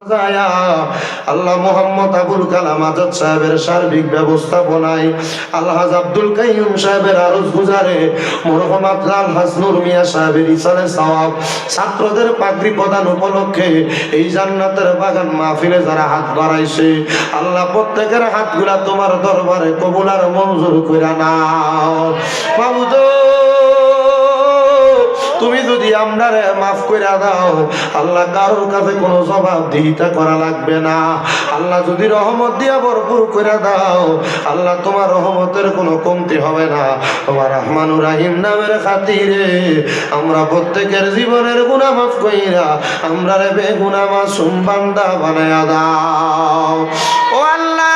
আল্লাহ মোহাম্মদ আবুল কালাম আজাদ সাহেবের সার্বিক ব্যবস্থাপনায় আলহাজ আব্দুল কাইয়ুম সাহেবের আরজ গুজারে মরহুম আলহাজ নূর মিয়া সাহেবের ইসালে সওয়াব ছাত্রদের পাগড়ি প্রদান উপলক্ষে এই জান্নাতের বাগান মাহফিলে যারা হাত বাড়াইছে আল্লাহ প্রত্যেকের হাতগুলা তোমার দরবারে কবুল আর মঞ্জুর কইরা নাও। মাবুদ তুমি যদি আমরারে মাফ করে দাও আল্লাহ কারোর কাছে কোনো জবাবদিহিতা করা লাগবে না। আল্লাহ যদি রহমত দিয়া ভরপুর করে দাও আল্লাহ তোমার রহমতের কোনো কমতি হবে না। তোমার রহমানুর রাহিম নামের খাতিরে আমরা প্রত্যেকের জীবনের গুনাহ মাফ কইরা আমরারে বেগুনাহ মাসুম বান্দা বানায়া দাও। ও আল্লাহ,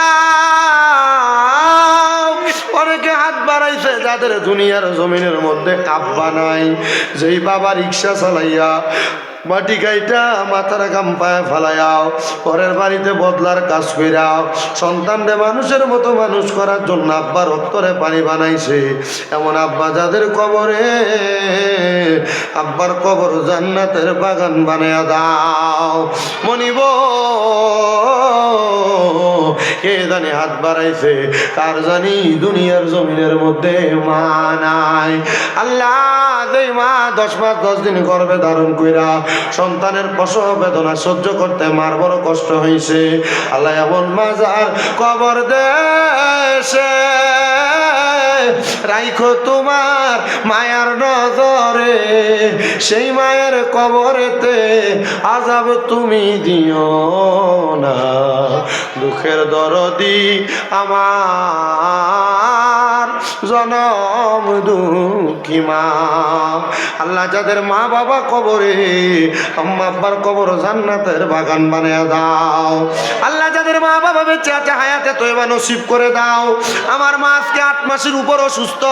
অনেকে হাত বাড়াইছে যাদের দুনিয়ার জমিনের মধ্যে আব্বা নাই, যেই বাবা রিক্সা চালাইয়া মাটি গাইটা মাথার গাম পায়ে ফালাইয়াও পরের বাড়িতে বদলার কাজ কইরাও সন্তানরে মানুষের মতো মানুষ করার জন্য আব্বার অন্তরে পানি বানাইছে, এমন আব্বা যাদের কবরে আব্বার কবর জান্নাতের বাগান বানায়া দাও। মনিব কে জানি হাত বাড়াইছে, কার জানি দুনিয়ার জমিনের মধ্যে মা নাই। আল্লাহ, যেই মা 10 মাস 10 দিন গর্ভে ধারণ কইরা সন্তানের প্রসব বেদনা সহ্য করতে মার বড় কষ্ট হয়েছে, আল্লাহ এমন মা যার কবর দেশে রাইখো তোমার মায়ার নজরে, সেই মায়ের কবরেতে আযাব তুমি দিও না। দুঃখের দরদি আমার জনম দুঃখী মা, আল্লাহ যাদের মা বাবা কবরে আম্মা আব্বার কবর জান্নাতের বাগান বানিয়ে দাও। আল্লাহ যাদের মা বাবা বেঁচে আছে হায়াতে তয়বা নসিব করে দাও। আমার মা আজকে 8 মাসের উপর অসুস্থ,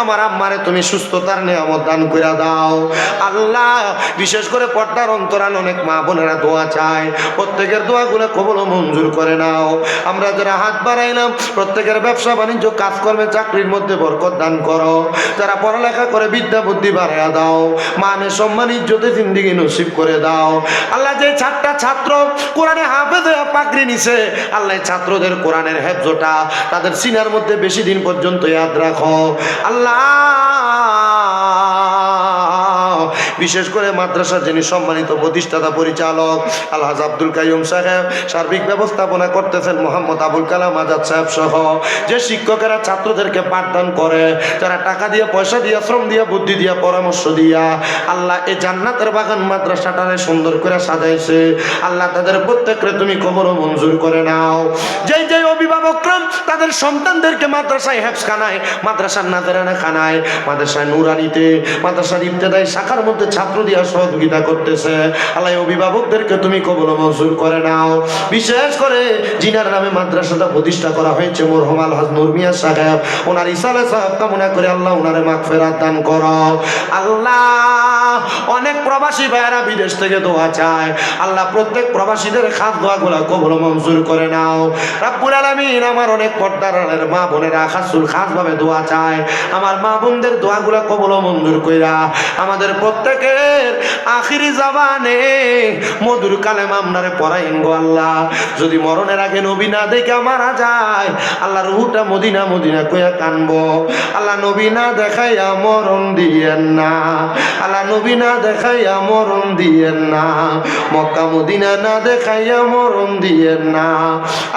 আমার আম্মারে তুমি সুস্থতার নিয়ামত দান করে দাও। আল্লাহ, বিশেষ করে পর্দার অন্তরাল অনেক মা বোনেরা দোয়া চায়, প্রত্যেকের দোয়াগুলো কবুল ও মঞ্জুর করে নাও। আমরা যারা হাত বাড়াইলাম প্রত্যেকের ব্যবসা বাণিজ্য কাজকর্মে চাকরির মধ্যে বরকত দান করো, যারা পড়ালেখা করে বিদ্যা বুদ্ধি বাড়াইয়া দাও, মানে সম্মান ইজ্জতে জিন্দেগি নসিব করে দাও। আল্লাহ, যে 4টা ছাত্র কোরআনে হাফেজ হয়ে পাগড়ি নিছে, আল্লাহ ছাত্রদের কোরআনের হেফজটা তাদের সিনার মধ্যে বেশি দিন পর্যন্ত ইয়াদ রাখো। আল্লাহ, বিশেষ করে মাদ্রাসার যিনি সম্মানিত প্রতিষ্ঠাতা পরিচালক আলহাজ আব্দুল কাইয়ুম সাহেব, সার্বিক ব্যবস্থাপনা করতেছেন মোহাম্মদ আবুল কালাম আজাদ সাহেব সহ যে শিক্ষকেরা ছাত্রদেরকে পাঠদান করে, যারা টাকা দিয়ে পয়সা দিয়ে শ্রম দিয়ে বুদ্ধি দিয়ে পরামর্শ দিয়া আল্লাহ এই জান্নাতের বাগান মাদ্রাসাটারে সুন্দর করে সাজাইছে, আল্লাহ তাদের প্রত্যেককে তুমি কবর মঞ্জুর করে নাও। যেই যেই অভিভাবকরা তাদের সন্তানদেরকে মাদ্রাসায় হেফজখানায়, মাদ্রাসার নাজরানা খানায়, মাদ্রাসায় নুরানিতে, মাদ্রাসার ইবতেদায়ী শাখার মধ্যে ছাত্র দিয়া সহযোগিতা করতেছে, আল্লাহ অভিভাবকদেরকে তুমি কবুল মঞ্জুর করে নাও। বিশেষ করে জিনার নামে মাদ্রাসাটা প্রতিষ্ঠা করা হয়েছে মরহুম আলহাজ নূর মিয়া সাহেব, ওনার ইসালে সাহেব কামনা করে আল্লাহ ওনারে মাগফিরাত দান করো। আল্লাহ, অনেক প্রবাসী ভাইয়েরা বিদেশ থেকে দোয়া চায়, আল্লাহ প্রত্যেক প্রবাসীদের খাস দোয়াগুলো কবুল মঞ্জুর করে নাও। রাব্বুল আলামিন, আমার অনেক পর্দার মা বোনেরা খাসুল খাস ভাবে দোয়া চায়, আমার মা বোনদের দোয়াগুলো কবুল মঞ্জুর কইরা আমাদের প্রত্যেকের আখিরি জবানে মধুর কালেমা আমরারে পড়াইন গো আল্লাহ। যদি মরণের আগে নবী না দেখে মারা যায় আল্লাহ রুহটা মদিনা মদিনা কইয়া কানবো। আল্লাহ, নবী না দেখাইয়া মরণ দিয়েন না, আল্লাহ নবী না দেখাইয়া মরণ দিয়েন না, মক্কা মদিনা না দেখাইয়া মরণ দিয়েন না।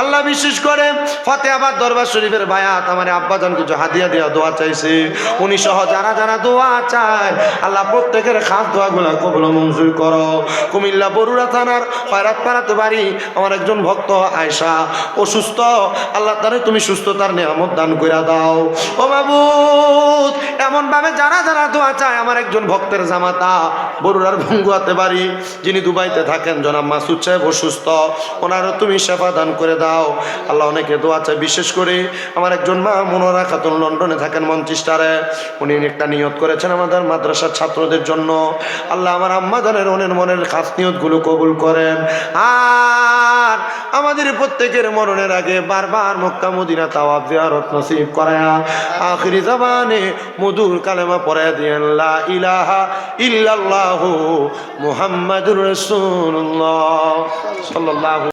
আল্লাহ, বিশেষ করে ফতেহাবাদ দরবার শরীফের বায়াত আমার আব্বাজান কিছু হাদিয়া দিয়া দোয়া চাইছে, উনি সহ যারা যারা দোয়া চায় আল্লাহ প্রত্যেকের খাস দোয়াগুলো কবুল মঞ্জুর করো। কুমিল্লা বরুড়া থানার খয়রাত পাড়াতে বাড়ি আমার একজন ভক্ত আয়েশা অসুস্থ, আল্লাহ তারে তুমি সুস্থতার নিয়ামত দান করে দাও। ও মাবুদ, এমন ভাবে যারা যারা দোয়া চায়, আমার একজন ভক্তের জামাতা বরুড়ার ভঙ্গুয়াতে বাড়ি, যিনি দুবাইতে থাকেন, জনাব মাসুদ সাহেব অসুস্থ, ওনারও তুমি সেবা দান করে দাও। আল্লাহ, অনেকে দোয়া চায়, বিশেষ করে আমার একজন মা মনোরা খাতুন লন্ডনে থাকেন মঞ্চেস্টারে, উনি একটা নিয়ত করেছেন আমাদের মাদ্রাসার ছাত্রদের জন্য। আল্লাহ, আমার আম্মা জানের মনের খাস নিয়তগুলো কবুল করেন। আর আমাদের প্রত্যেকের মরণের আগে বারবার মক্কা মদিনা তাওয়াফ জিয়ারত নসিব করায়া আখিরি জামানে মধুর কালেমা পড়ায়া দিয়েন লা ইলাহা ইল্লাল্লাহু মুহাম্মাদুর রাসূলুল্লাহ সাল্লাল্লাহু